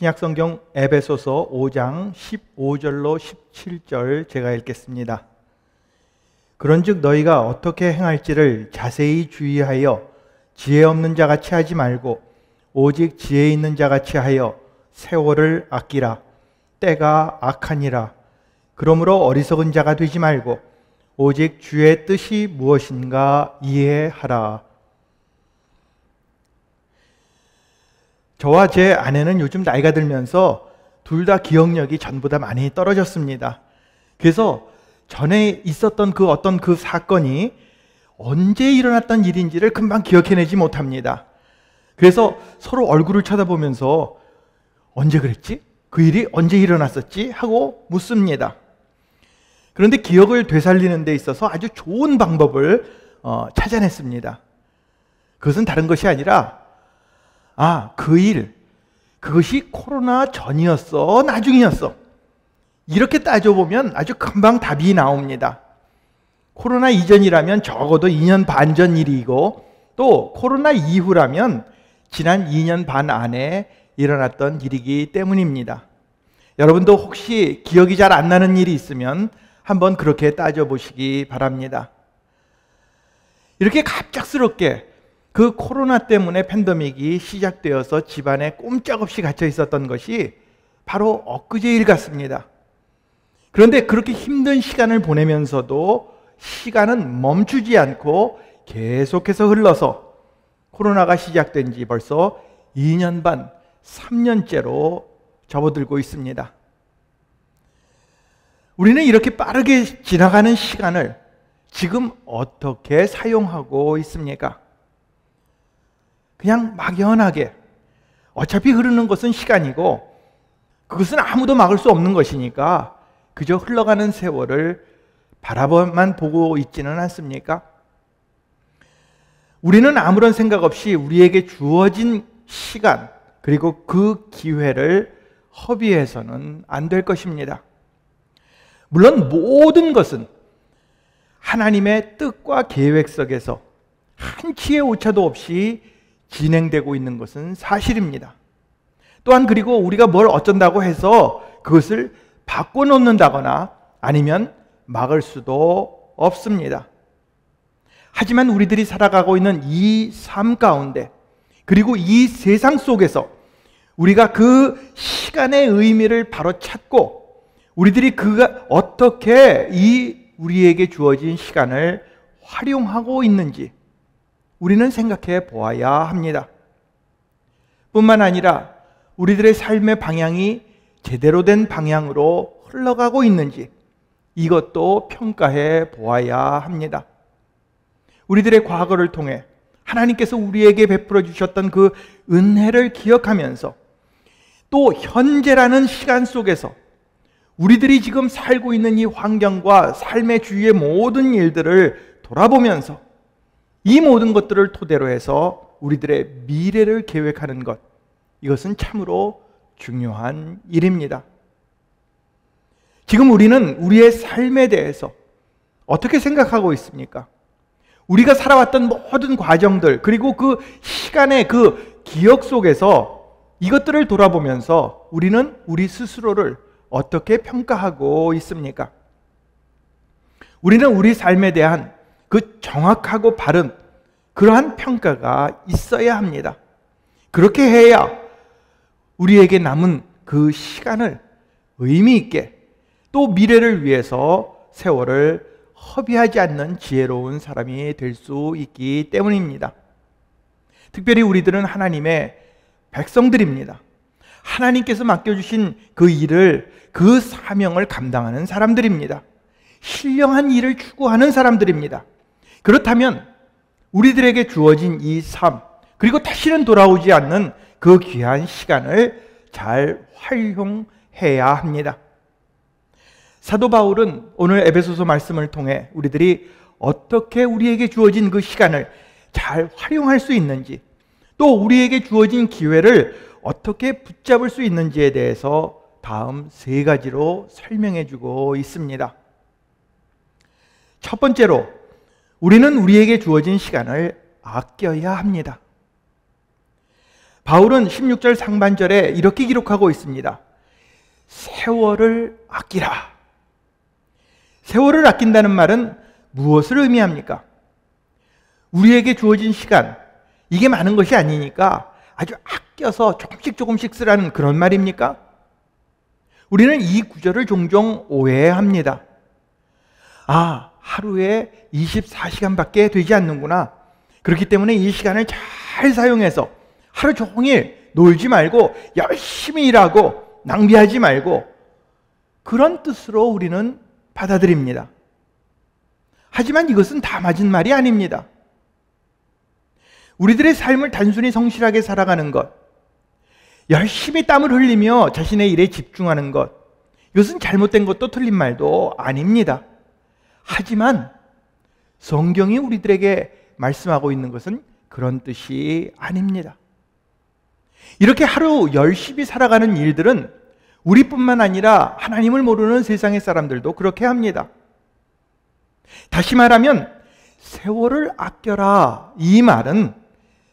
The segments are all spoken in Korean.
신약성경 에베소서 5장 15절로 17절 제가 읽겠습니다. 그런즉 너희가 어떻게 행할지를 자세히 주의하여 지혜 없는 자같이 하지 말고 오직 지혜 있는 자같이 하여 세월을 아끼라. 때가 악하니라. 그러므로 어리석은 자가 되지 말고 오직 주의 뜻이 무엇인가 이해하라. 저와 제 아내는 요즘 나이가 들면서 둘 다 기억력이 전보다 많이 떨어졌습니다. 그래서 전에 있었던 그 어떤 그 사건이 언제 일어났던 일인지를 금방 기억해내지 못합니다. 그래서 서로 얼굴을 쳐다보면서 언제 그랬지? 그 일이 언제 일어났었지? 하고 묻습니다. 그런데 기억을 되살리는 데 있어서 아주 좋은 방법을 찾아냈습니다. 그것은 다른 것이 아니라 그 일, 그것이 코로나 전이었어? 나중이었어? 이렇게 따져보면 아주 금방 답이 나옵니다. 코로나 이전이라면 적어도 2년 반 전 일이고 또 코로나 이후라면 지난 2년 반 안에 일어났던 일이기 때문입니다. 여러분도 혹시 기억이 잘 안 나는 일이 있으면 한번 그렇게 따져보시기 바랍니다. 이렇게 갑작스럽게 그 코로나 때문에 팬데믹이 시작되어서 집안에 꼼짝없이 갇혀 있었던 것이 바로 엊그제 일 같습니다. 그런데 그렇게 힘든 시간을 보내면서도 시간은 멈추지 않고 계속해서 흘러서 코로나가 시작된 지 벌써 2년 반, 3년째로 접어들고 있습니다. 우리는 이렇게 빠르게 지나가는 시간을 지금 어떻게 사용하고 있습니까? 그냥 막연하게 어차피 흐르는 것은 시간이고 그것은 아무도 막을 수 없는 것이니까 그저 흘러가는 세월을 바라보만 보고 있지는 않습니까? 우리는 아무런 생각 없이 우리에게 주어진 시간 그리고 그 기회를 허비해서는 안 될 것입니다. 물론 모든 것은 하나님의 뜻과 계획 속에서 한치의 오차도 없이 진행되고 있는 것은 사실입니다. 또한 그리고 우리가 뭘 어쩐다고 해서 그것을 바꿔놓는다거나 아니면 막을 수도 없습니다. 하지만 우리들이 살아가고 있는 이 삶 가운데 그리고 이 세상 속에서 우리가 그 시간의 의미를 바로 찾고 우리들이 그가 어떻게 이 우리에게 주어진 시간을 활용하고 있는지 우리는 생각해 보아야 합니다. 뿐만 아니라 우리들의 삶의 방향이 제대로 된 방향으로 흘러가고 있는지 이것도 평가해 보아야 합니다. 우리들의 과거를 통해 하나님께서 우리에게 베풀어 주셨던 그 은혜를 기억하면서 또 현재라는 시간 속에서 우리들이 지금 살고 있는 이 환경과 삶의 주위의 모든 일들을 돌아보면서 이 모든 것들을 토대로 해서 우리들의 미래를 계획하는 것, 이것은 참으로 중요한 일입니다. 지금 우리는 우리의 삶에 대해서 어떻게 생각하고 있습니까? 우리가 살아왔던 모든 과정들 그리고 그 시간의 그 기억 속에서 이것들을 돌아보면서 우리는 우리 스스로를 어떻게 평가하고 있습니까? 우리는 우리 삶에 대한 그 정확하고 바른 그러한 평가가 있어야 합니다. 그렇게 해야 우리에게 남은 그 시간을 의미 있게 또 미래를 위해서 세월을 허비하지 않는 지혜로운 사람이 될 수 있기 때문입니다. 특별히 우리들은 하나님의 백성들입니다. 하나님께서 맡겨주신 그 일을, 그 사명을 감당하는 사람들입니다. 신령한 일을 추구하는 사람들입니다. 그렇다면 우리들에게 주어진 이 삶, 그리고 다시는 돌아오지 않는 그 귀한 시간을 잘 활용해야 합니다. 사도 바울은 오늘 에베소서 말씀을 통해 우리들이 어떻게 우리에게 주어진 그 시간을 잘 활용할 수 있는지 또 우리에게 주어진 기회를 어떻게 붙잡을 수 있는지에 대해서 다음 세 가지로 설명해 주고 있습니다. 첫 번째로 우리는 우리에게 주어진 시간을 아껴야 합니다. 바울은 16절 상반절에 이렇게 기록하고 있습니다. 세월을 아끼라. 세월을 아낀다는 말은 무엇을 의미합니까? 우리에게 주어진 시간, 이게 많은 것이 아니니까 아주 아껴서 조금씩 쓰라는 그런 말입니까? 우리는 이 구절을 종종 오해합니다. 아, 하루에 24시간밖에 되지 않는구나. 그렇기 때문에 이 시간을 잘 사용해서 하루 종일 놀지 말고 열심히 일하고 낭비하지 말고, 그런 뜻으로 우리는 받아들입니다. 하지만 이것은 다 맞은 말이 아닙니다. 우리들의 삶을 단순히 성실하게 살아가는 것, 열심히 땀을 흘리며 자신의 일에 집중하는 것, 이것은 잘못된 것도 틀린 말도 아닙니다. 하지만 성경이 우리들에게 말씀하고 있는 것은 그런 뜻이 아닙니다. 이렇게 하루 열심히 살아가는 일들은 우리뿐만 아니라 하나님을 모르는 세상의 사람들도 그렇게 합니다. 다시 말하면 세월을 아껴라, 이 말은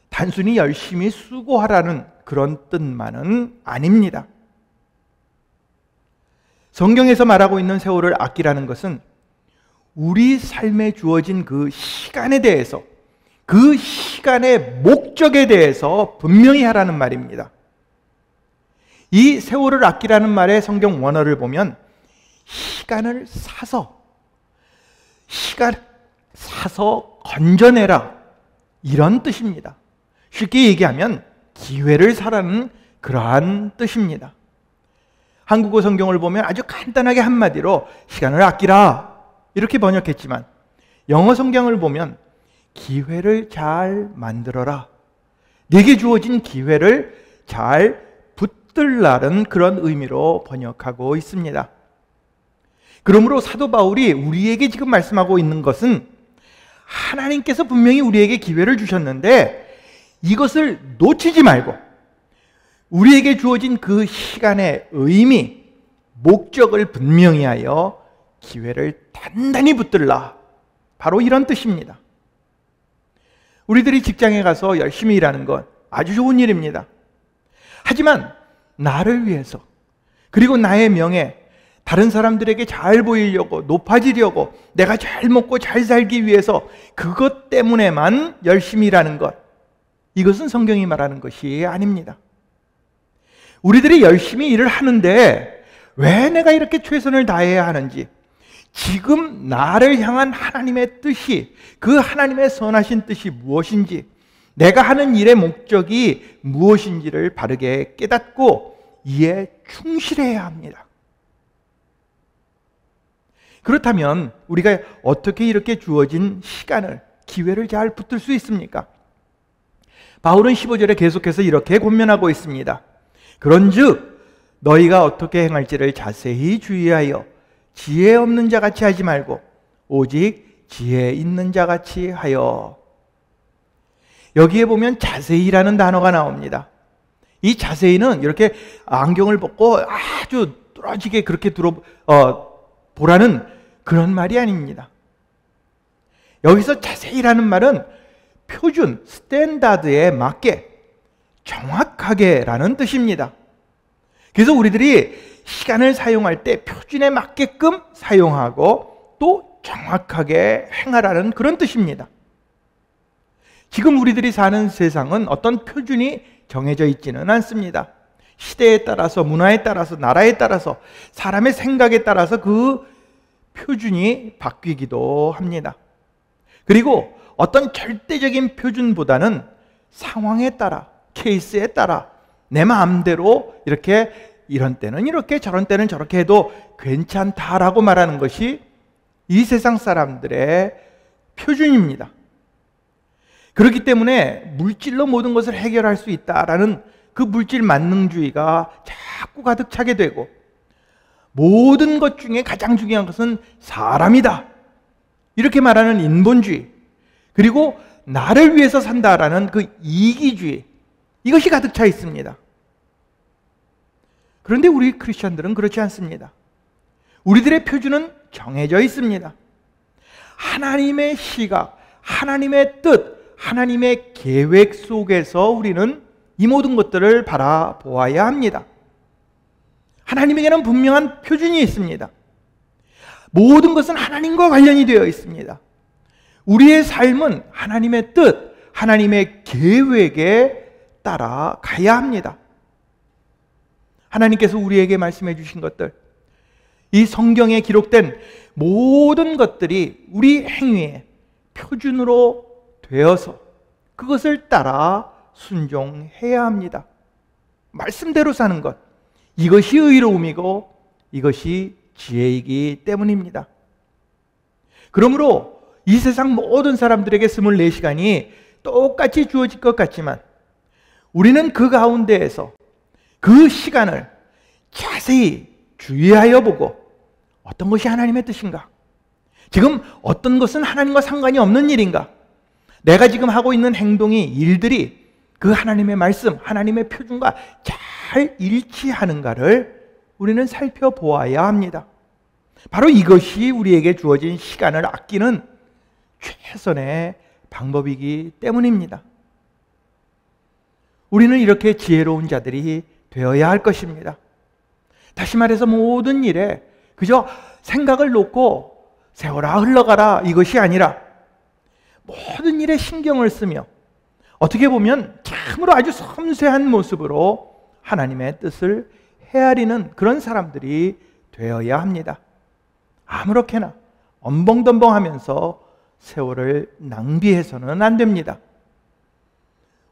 단순히 열심히 수고하라는 그런 뜻만은 아닙니다. 성경에서 말하고 있는 세월을 아끼라는 것은 우리 삶에 주어진 그 시간에 대해서, 그 시간의 목적에 대해서 분명히 하라는 말입니다. 이 세월을 아끼라는 말의 성경 원어를 보면 시간을 사서 건져내라, 이런 뜻입니다. 쉽게 얘기하면 기회를 사라는 그러한 뜻입니다. 한국어 성경을 보면 아주 간단하게 한마디로 시간을 아끼라 이렇게 번역했지만, 영어 성경을 보면 기회를 잘 만들어라, 내게 주어진 기회를 잘 붙들라는 그런 의미로 번역하고 있습니다. 그러므로 사도 바울이 우리에게 지금 말씀하고 있는 것은 하나님께서 분명히 우리에게 기회를 주셨는데 이것을 놓치지 말고 우리에게 주어진 그 시간의 의미, 목적을 분명히 하여 기회를 단단히 붙들라, 바로 이런 뜻입니다. 우리들이 직장에 가서 열심히 일하는 건 아주 좋은 일입니다. 하지만 나를 위해서, 그리고 나의 명예, 다른 사람들에게 잘 보이려고, 높아지려고, 내가 잘 먹고 잘 살기 위해서 그것 때문에만 열심히 일하는 것, 이것은 성경이 말하는 것이 아닙니다. 우리들이 열심히 일을 하는데 왜 내가 이렇게 최선을 다해야 하는지, 지금 나를 향한 하나님의 뜻이, 그 하나님의 선하신 뜻이 무엇인지, 내가 하는 일의 목적이 무엇인지를 바르게 깨닫고 이에 충실해야 합니다. 그렇다면 우리가 어떻게 이렇게 주어진 시간을, 기회를 잘 붙들 수 있습니까? 바울은 15절에 계속해서 이렇게 권면하고 있습니다. 그런즉 너희가 어떻게 행할지를 자세히 주의하여 지혜 없는 자같이 하지 말고 오직 지혜 있는 자같이 하여. 여기에 보면 자세히라는 단어가 나옵니다. 이 자세히는 이렇게 안경을 벗고 아주 뚫어지게 그렇게 보라는 그런 말이 아닙니다. 여기서 자세히라는 말은 표준, 스탠다드에 맞게, 정확하게라는 뜻입니다. 그래서 우리들이 시간을 사용할 때 표준에 맞게끔 사용하고 또 정확하게 행하라는 그런 뜻입니다. 지금 우리들이 사는 세상은 어떤 표준이 정해져 있지는 않습니다. 시대에 따라서, 문화에 따라서, 나라에 따라서, 사람의 생각에 따라서 그 표준이 바뀌기도 합니다. 그리고 어떤 절대적인 표준보다는 상황에 따라, 케이스에 따라 내 마음대로 이렇게 이런 때는 이렇게 저런 때는 저렇게 해도 괜찮다라고 말하는 것이 이 세상 사람들의 표준입니다. 그렇기 때문에 물질로 모든 것을 해결할 수 있다라는 그 물질 만능주의가 자꾸 가득 차게 되고, 모든 것 중에 가장 중요한 것은 사람이다, 이렇게 말하는 인본주의, 그리고 나를 위해서 산다라는 그 이기주의, 이것이 가득 차 있습니다. 그런데 우리 크리스천들은 그렇지 않습니다. 우리들의 표준은 정해져 있습니다. 하나님의 시각, 하나님의 뜻, 하나님의 계획 속에서 우리는 이 모든 것들을 바라보아야 합니다. 하나님에게는 분명한 표준이 있습니다. 모든 것은 하나님과 관련이 되어 있습니다. 우리의 삶은 하나님의 뜻, 하나님의 계획에 따라 가야 합니다. 하나님께서 우리에게 말씀해 주신 것들, 이 성경에 기록된 모든 것들이 우리 행위의 표준으로 되어서 그것을 따라 순종해야 합니다. 말씀대로 사는 것, 이것이 의로움이고 이것이 지혜이기 때문입니다. 그러므로 이 세상 모든 사람들에게 24시간이 똑같이 주어질 것 같지만 우리는 그 가운데에서 그 시간을 자세히 주의하여 보고 어떤 것이 하나님의 뜻인가? 지금 어떤 것은 하나님과 상관이 없는 일인가? 내가 지금 하고 있는 행동이, 일들이 그 하나님의 말씀, 하나님의 표준과 잘 일치하는가를 우리는 살펴보아야 합니다. 바로 이것이 우리에게 주어진 시간을 아끼는 최선의 방법이기 때문입니다. 우리는 이렇게 지혜로운 자들이 되어야 할 것입니다. 다시 말해서 모든 일에 그저 생각을 놓고 세월아 흘러가라 이것이 아니라 모든 일에 신경을 쓰며 어떻게 보면 참으로 아주 섬세한 모습으로 하나님의 뜻을 헤아리는 그런 사람들이 되어야 합니다. 아무렇게나 엄벙덤벙하면서 세월을 낭비해서는 안 됩니다.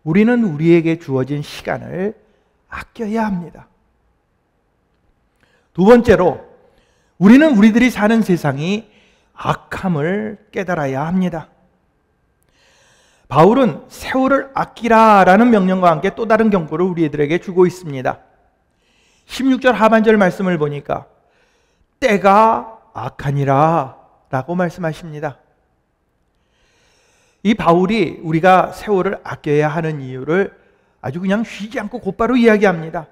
우리는 우리에게 주어진 시간을 아껴야 합니다. 두 번째로, 우리는 우리들이 사는 세상이 악함을 깨달아야 합니다. 바울은 세월을 아끼라라는 명령과 함께 또 다른 경고를 우리들에게 주고 있습니다. 16절 하반절 말씀을 보니까 때가 악하니라 라고 말씀하십니다. 이 바울이 우리가 세월을 아껴야 하는 이유를 아주 그냥 쉬지 않고 곧바로 이야기합니다.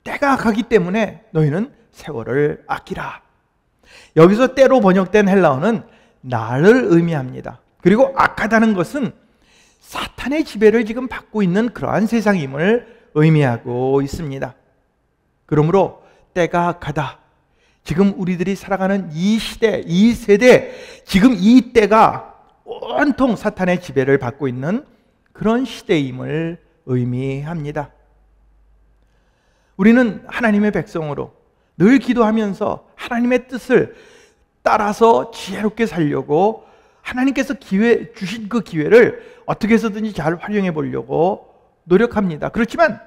때가 악하기 때문에 너희는 세월을 아끼라. 여기서 때로 번역된 헬라어는 날을 의미합니다. 그리고 악하다는 것은 사탄의 지배를 지금 받고 있는 그러한 세상임을 의미하고 있습니다. 그러므로 때가 악하다. 지금 우리들이 살아가는 이 시대, 이 세대, 지금 이 때가 온통 사탄의 지배를 받고 있는 그런 시대임을 의미합니다. 우리는 하나님의 백성으로 늘 기도하면서 하나님의 뜻을 따라서 지혜롭게 살려고 하나님께서 주신 그 기회를 어떻게 해서든지 잘 활용해 보려고 노력합니다. 그렇지만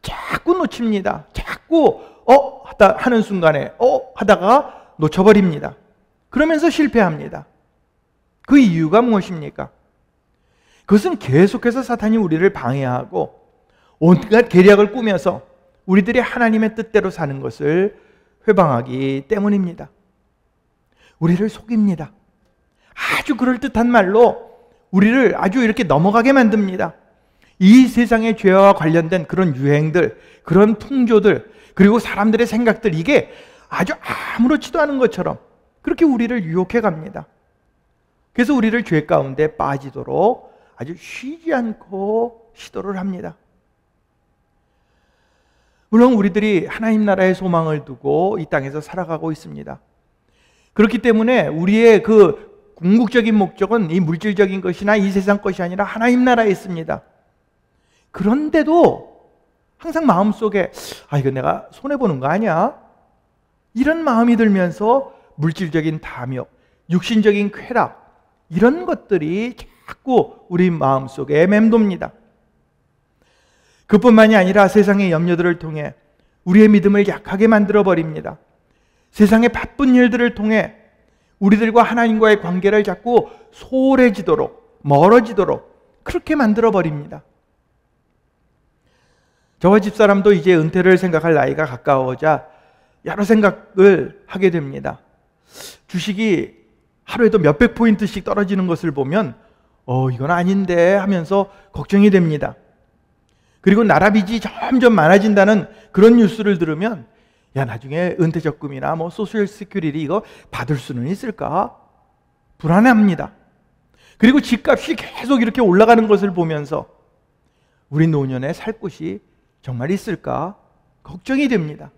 자꾸 놓칩니다. 자꾸 하는 순간에 하다가 놓쳐버립니다. 그러면서 실패합니다. 그 이유가 무엇입니까? 그것은 계속해서 사탄이 우리를 방해하고 온갖 계략을 꾸며서 우리들이 하나님의 뜻대로 사는 것을 회방하기 때문입니다. 우리를 속입니다. 아주 그럴듯한 말로 우리를 아주 이렇게 넘어가게 만듭니다. 이 세상의 죄와 관련된 그런 유행들, 그런 풍조들, 그리고 사람들의 생각들, 이게 아주 아무렇지도 않은 것처럼 그렇게 우리를 유혹해 갑니다. 그래서 우리를 죄 가운데 빠지도록 아주 쉬지 않고 시도를 합니다. 물론 우리들이 하나님 나라의 소망을 두고 이 땅에서 살아가고 있습니다. 그렇기 때문에 우리의 그 궁극적인 목적은 이 물질적인 것이나 이 세상 것이 아니라 하나님 나라에 있습니다. 그런데도 항상 마음속에 이거 내가 손해보는 거 아니야? 이런 마음이 들면서 물질적인 탐욕, 육신적인 쾌락, 이런 것들이 자꾸 우리 마음속에 맴돕니다. 그뿐만이 아니라 세상의 염려들을 통해 우리의 믿음을 약하게 만들어버립니다. 세상의 바쁜 일들을 통해 우리들과 하나님과의 관계를 자꾸 소홀해지도록, 멀어지도록 그렇게 만들어버립니다. 저와 집사람도 이제 은퇴를 생각할 나이가 가까워져 여러 생각을 하게 됩니다. 주식이 하루에도 몇백 포인트씩 떨어지는 것을 보면 이건 아닌데 하면서 걱정이 됩니다. 그리고 나라빚이 점점 많아진다는 그런 뉴스를 들으면 나중에 은퇴적금이나 소셜 시큐리티 이거 받을 수는 있을까? 불안해합니다. 그리고 집값이 계속 이렇게 올라가는 것을 보면서 우리 노년에 살 곳이 정말 있을까 걱정이 됩니다.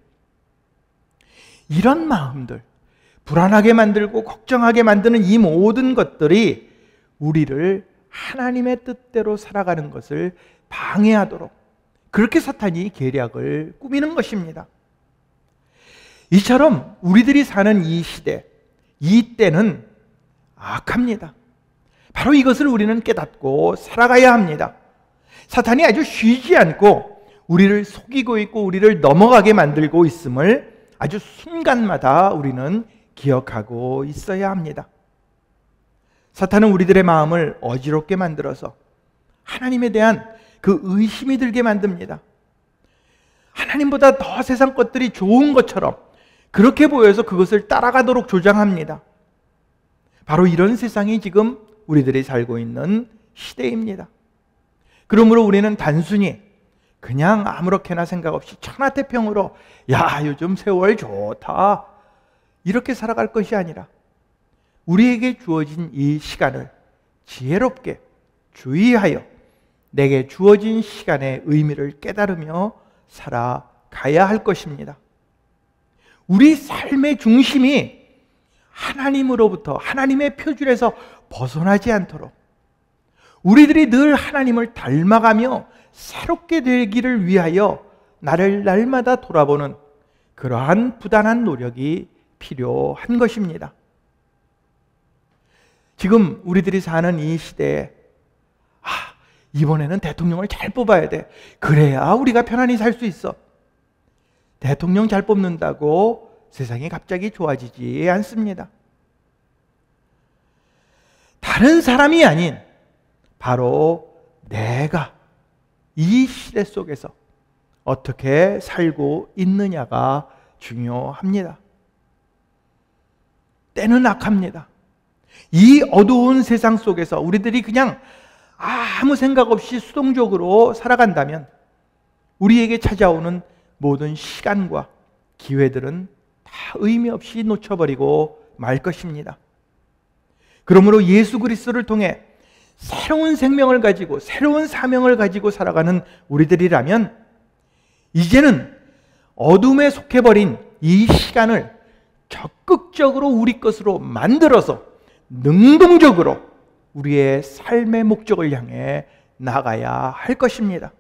이런 마음들, 불안하게 만들고 걱정하게 만드는 이 모든 것들이 우리를 하나님의 뜻대로 살아가는 것을 방해하도록 그렇게 사탄이 계략을 꾸미는 것입니다. 이처럼 우리들이 사는 이 시대, 이 때는 악합니다. 바로 이것을 우리는 깨닫고 살아가야 합니다. 사탄이 아주 쉬지 않고 우리를 속이고 있고 우리를 넘어가게 만들고 있음을 아주 순간마다 우리는 기억하고 있어야 합니다. 사탄은 우리들의 마음을 어지럽게 만들어서 하나님에 대한 그 의심이 들게 만듭니다. 하나님보다 더 세상 것들이 좋은 것처럼 그렇게 보여서 그것을 따라가도록 조장합니다. 바로 이런 세상이 지금 우리들이 살고 있는 시대입니다. 그러므로 우리는 단순히 그냥 아무렇게나 생각 없이 천하태평으로 야 요즘 세월 좋다 이렇게 살아갈 것이 아니라 우리에게 주어진 이 시간을 지혜롭게 주의하여 내게 주어진 시간의 의미를 깨달으며 살아가야 할 것입니다. 우리 삶의 중심이 하나님으로부터 하나님의 표준에서 벗어나지 않도록 우리들이 늘 하나님을 닮아가며 새롭게 되기를 위하여 나를 날마다 돌아보는 그러한 부단한 노력이 필요한 것입니다. 지금 우리들이 사는 이 시대에 이번에는 대통령을 잘 뽑아야 돼. 그래야 우리가 편안히 살 수 있어. 대통령 잘 뽑는다고 세상이 갑자기 좋아지지 않습니다. 다른 사람이 아닌 바로 내가 이 시대 속에서 어떻게 살고 있느냐가 중요합니다. 때는 악합니다. 이 어두운 세상 속에서 우리들이 그냥 아무 생각 없이 수동적으로 살아간다면 우리에게 찾아오는 모든 시간과 기회들은 다 의미 없이 놓쳐버리고 말 것입니다. 그러므로 예수 그리스도를 통해 새로운 생명을 가지고 새로운 사명을 가지고 살아가는 우리들이라면 이제는 어둠에 속해버린 이 시간을 적극적으로 우리 것으로 만들어서 능동적으로 우리의 삶의 목적을 향해 나가야 할 것입니다.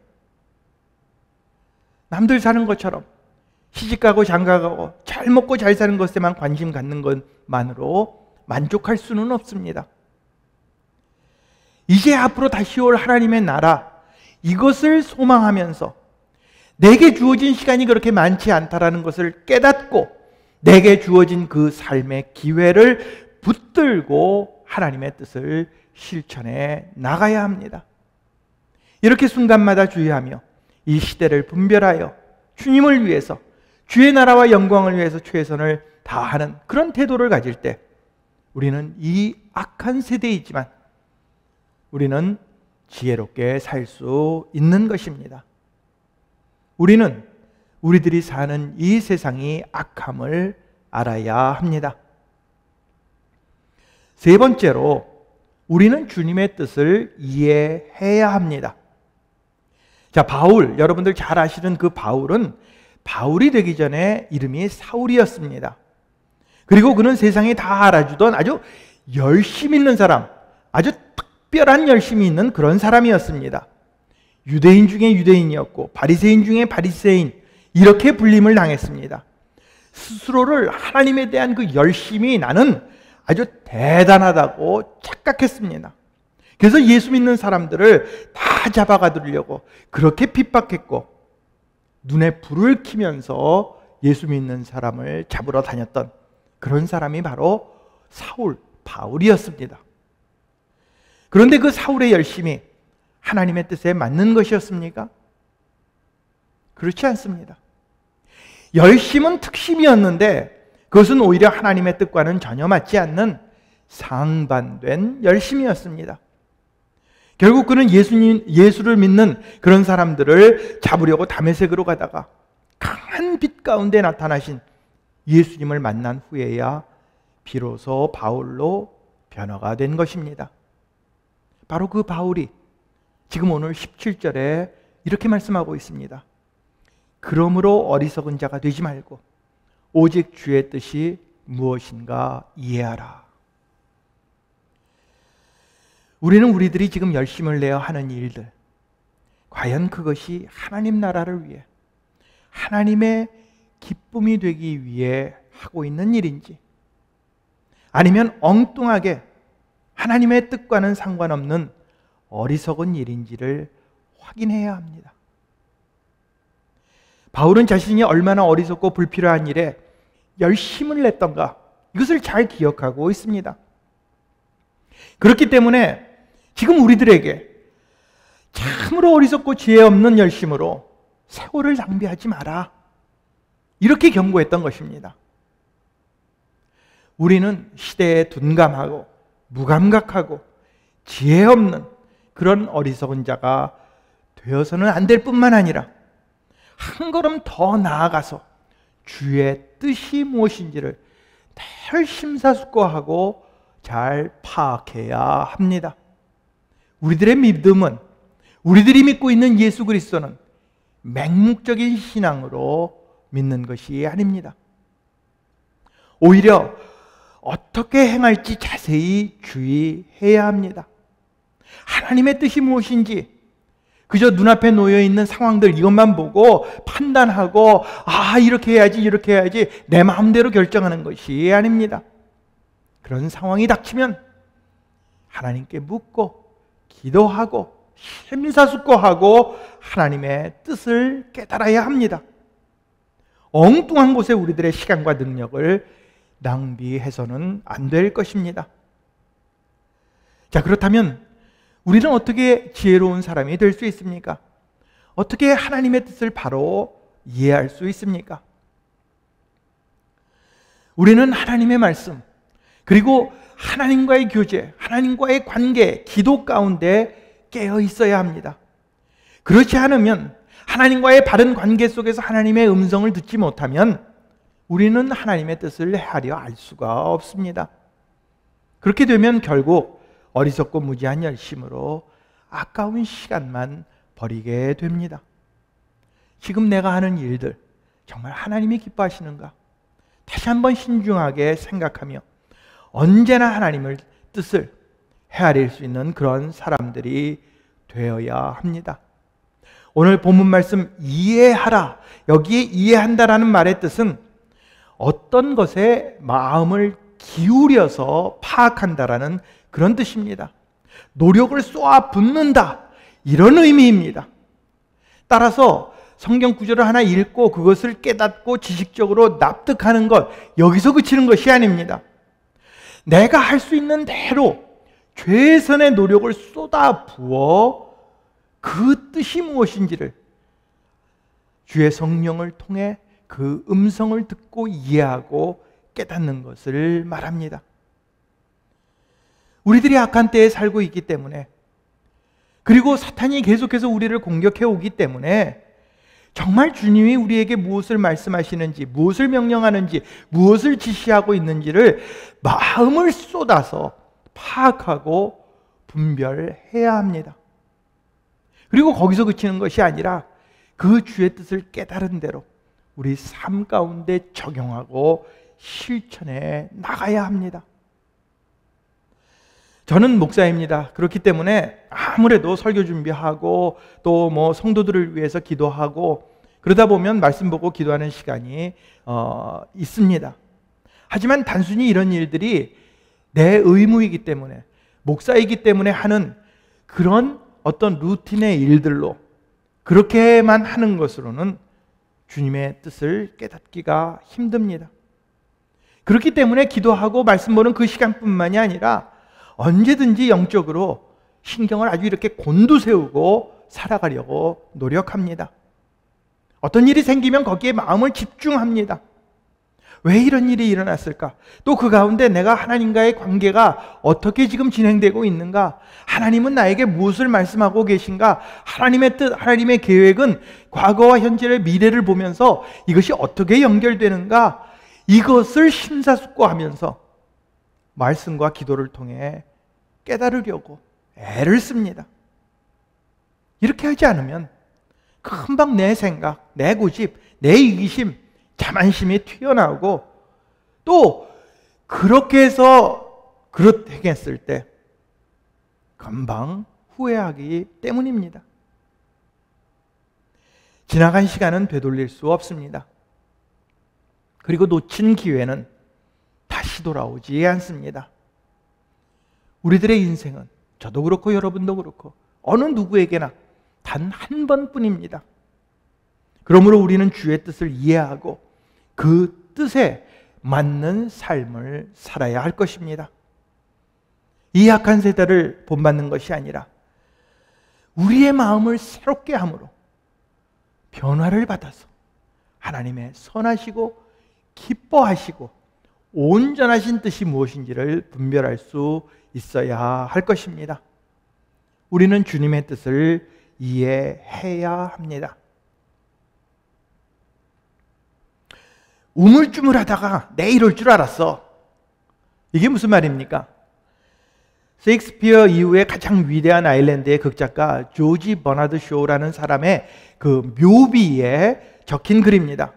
남들 사는 것처럼 시집가고 장가가고 잘 먹고 잘 사는 것에만 관심 갖는 것만으로 만족할 수는 없습니다. 이제 앞으로 다시 올 하나님의 나라, 이것을 소망하면서 내게 주어진 시간이 그렇게 많지 않다라는 것을 깨닫고 내게 주어진 그 삶의 기회를 붙들고 하나님의 뜻을 실천해 나가야 합니다. 이렇게 순간마다 주의하며 이 시대를 분별하여 주님을 위해서 주의 나라와 영광을 위해서 최선을 다하는 그런 태도를 가질 때 우리는 이 악한 세대이지만 우리는 지혜롭게 살 수 있는 것입니다. 우리는 우리들이 사는 이 세상이 악함을 알아야 합니다. 세 번째로 우리는 주님의 뜻을 이해해야 합니다. 자, 바울, 여러분들 잘 아시는 그 바울은 바울이 되기 전에 이름이 사울이었습니다. 그리고 그는 세상이 다 알아주던 아주 열심 있는 사람, 아주 특별한 열심이 있는 그런 사람이었습니다. 유대인 중에 유대인이었고 바리새인 중에 바리새인, 이렇게 불림을 당했습니다. 스스로를 하나님에 대한 그 열심이 나는 아주 대단하다고 착각했습니다. 그래서 예수 믿는 사람들을 다 잡아가두려고 그렇게 핍박했고 눈에 불을 켜면서 예수 믿는 사람을 잡으러 다녔던 그런 사람이 바로 사울, 바울이었습니다. 그런데 그 사울의 열심이 하나님의 뜻에 맞는 것이었습니까? 그렇지 않습니다. 열심은 특심이었는데 그것은 오히려 하나님의 뜻과는 전혀 맞지 않는 상반된 열심이었습니다. 결국 그는 예수를 믿는 그런 사람들을 잡으려고 다메섹으로 가다가 강한 빛 가운데 나타나신 예수님을 만난 후에야 비로소 바울로 변화가 된 것입니다. 바로 그 바울이 지금 오늘 17절에 이렇게 말씀하고 있습니다. 그러므로 어리석은 자가 되지 말고 오직 주의 뜻이 무엇인가 이해하라. 우리는 우리들이 지금 열심을 내어 하는 일들, 과연 그것이 하나님 나라를 위해, 하나님의 기쁨이 되기 위해 하고 있는 일인지, 아니면 엉뚱하게 하나님의 뜻과는 상관없는 어리석은 일인지를 확인해야 합니다. 바울은 자신이 얼마나 어리석고 불필요한 일에 열심을 냈던가, 이것을 잘 기억하고 있습니다. 그렇기 때문에 지금 우리들에게 참으로 어리석고 지혜 없는 열심으로 세월을 낭비하지 마라, 이렇게 경고했던 것입니다. 우리는 시대에 둔감하고 무감각하고 지혜 없는 그런 어리석은 자가 되어서는 안 될 뿐만 아니라 한 걸음 더 나아가서 주의 뜻이 무엇인지를 늘 심사숙고하고 잘 파악해야 합니다. 우리들의 믿음은, 우리들이 믿고 있는 예수 그리스도는 맹목적인 신앙으로 믿는 것이 아닙니다. 오히려 어떻게 행할지 자세히 주의해야 합니다. 하나님의 뜻이 무엇인지 그저 눈앞에 놓여있는 상황들 이것만 보고 판단하고 이렇게 해야지 이렇게 해야지 내 마음대로 결정하는 것이 아닙니다. 그런 상황이 닥치면 하나님께 묻고 기도하고 심사숙고하고 하나님의 뜻을 깨달아야 합니다. 엉뚱한 곳에 우리들의 시간과 능력을 낭비해서는 안 될 것입니다. 자, 그렇다면 우리는 어떻게 지혜로운 사람이 될 수 있습니까? 어떻게 하나님의 뜻을 바로 이해할 수 있습니까? 우리는 하나님의 말씀, 그리고 하나님과의 교제, 하나님과의 관계, 기도 가운데 깨어 있어야 합니다. 그렇지 않으면, 하나님과의 바른 관계 속에서 하나님의 음성을 듣지 못하면 우리는 하나님의 뜻을 헤아려 알 수가 없습니다. 그렇게 되면 결국 어리석고 무지한 열심으로 아까운 시간만 버리게 됩니다. 지금 내가 하는 일들 정말 하나님이 기뻐하시는가? 다시 한번 신중하게 생각하며 언제나 하나님의 뜻을 헤아릴 수 있는 그런 사람들이 되어야 합니다. 오늘 본문 말씀 이해하라, 여기에 이해한다라는 말의 뜻은 어떤 것에 마음을 기울여서 파악한다라는 그런 뜻입니다. 노력을 쏘아 붓는다, 이런 의미입니다. 따라서 성경 구절을 하나 읽고 그것을 깨닫고 지식적으로 납득하는 것, 여기서 그치는 것이 아닙니다. 내가 할 수 있는 대로 최선의 노력을 쏟아 부어 그 뜻이 무엇인지를 주의 성령을 통해 그 음성을 듣고 이해하고 깨닫는 것을 말합니다. 우리들이 악한 때에 살고 있기 때문에, 그리고 사탄이 계속해서 우리를 공격해 오기 때문에 정말 주님이 우리에게 무엇을 말씀하시는지, 무엇을 명령하는지, 무엇을 지시하고 있는지를 마음을 쏟아서 파악하고 분별해야 합니다. 그리고 거기서 그치는 것이 아니라 그 주의 뜻을 깨달은 대로 우리 삶 가운데 적용하고 실천해 나가야 합니다. 저는 목사입니다. 그렇기 때문에 아무래도 설교 준비하고 또 뭐 성도들을 위해서 기도하고 그러다 보면 말씀 보고 기도하는 시간이 있습니다. 하지만 단순히 이런 일들이 내 의무이기 때문에, 목사이기 때문에 하는 그런 어떤 루틴의 일들로 그렇게만 하는 것으로는 주님의 뜻을 깨닫기가 힘듭니다. 그렇기 때문에 기도하고 말씀 보는 그 시간뿐만이 아니라 언제든지 영적으로 신경을 아주 이렇게 곤두세우고 살아가려고 노력합니다. 어떤 일이 생기면 거기에 마음을 집중합니다. 왜 이런 일이 일어났을까? 또 그 가운데 내가 하나님과의 관계가 어떻게 지금 진행되고 있는가? 하나님은 나에게 무엇을 말씀하고 계신가? 하나님의 뜻, 하나님의 계획은 과거와 현재의 미래를 보면서 이것이 어떻게 연결되는가? 이것을 심사숙고하면서 말씀과 기도를 통해 깨달으려고 애를 씁니다. 이렇게 하지 않으면 금방 내 생각, 내 고집, 내 이기심, 자만심이 튀어나오고 또 그렇게 해서 그렇게 행했을 때 금방 후회하기 때문입니다. 지나간 시간은 되돌릴 수 없습니다. 그리고 놓친 기회는 다시 돌아오지 않습니다. 우리들의 인생은 저도 그렇고 여러분도 그렇고 어느 누구에게나 단 한 번뿐입니다. 그러므로 우리는 주의 뜻을 이해하고 그 뜻에 맞는 삶을 살아야 할 것입니다. 이 악한 세대를 본받는 것이 아니라 우리의 마음을 새롭게 함으로 변화를 받아서 하나님의 선하시고 기뻐하시고 온전하신 뜻이 무엇인지를 분별할 수 있어야 할 것입니다. 우리는 주님의 뜻을 이해해야 합니다. 우물쭈물하다가 내 이럴 줄 알았어. 이게 무슨 말입니까? 셰익스피어 이후에 가장 위대한 아일랜드의 극작가 조지 버나드 쇼라는 사람의 그 묘비에 적힌 글입니다.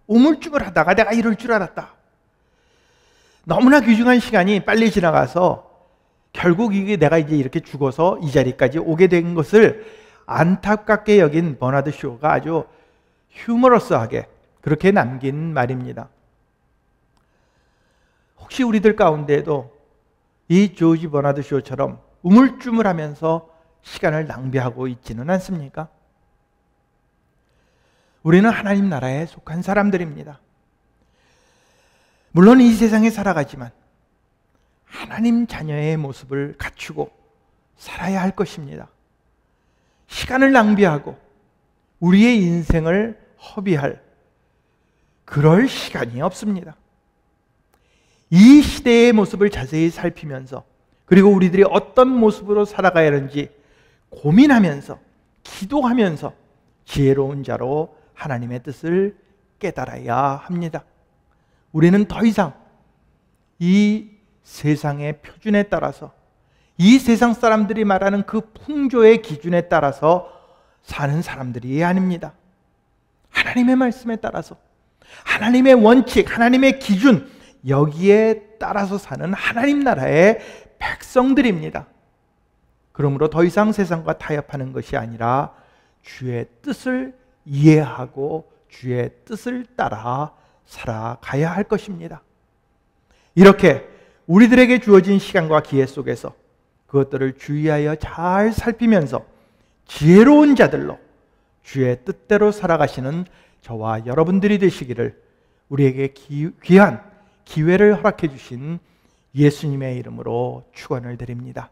우물쭈물하다가 내가 이럴 줄 알았다. 너무나 귀중한 시간이 빨리 지나가서 결국 이게 내가 이제 이렇게 죽어서 이 자리까지 오게 된 것을 안타깝게 여긴 버나드 쇼가 아주 휴머러스하게 그렇게 남긴 말입니다. 혹시 우리들 가운데에도 이 조지 버나드 쇼처럼 우물쭈물하면서 시간을 낭비하고 있지는 않습니까? 우리는 하나님 나라에 속한 사람들입니다. 물론 이 세상에 살아가지만 하나님 자녀의 모습을 갖추고 살아야 할 것입니다. 시간을 낭비하고 우리의 인생을 허비할 그럴 시간이 없습니다. 이 시대의 모습을 자세히 살피면서 그리고 우리들이 어떤 모습으로 살아가야 하는지 고민하면서 기도하면서 지혜로운 자로 하나님의 뜻을 깨달아야 합니다. 우리는 더 이상 이 세상의 표준에 따라서 이 세상 사람들이 말하는 그 풍조의 기준에 따라서 사는 사람들이 아닙니다. 하나님의 말씀에 따라서 하나님의 원칙, 하나님의 기준 여기에 따라서 사는 하나님 나라의 백성들입니다. 그러므로 더 이상 세상과 타협하는 것이 아니라 주의 뜻을 이해하고 주의 뜻을 따라 살아가야 할 것입니다. 이렇게 우리들에게 주어진 시간과 기회 속에서 그것들을 주의하여 잘 살피면서 지혜로운 자들로 주의 뜻대로 살아가시는 저와 여러분들이 되시기를 우리에게 귀한 기회를 허락해 주신 예수님의 이름으로 축원을 드립니다.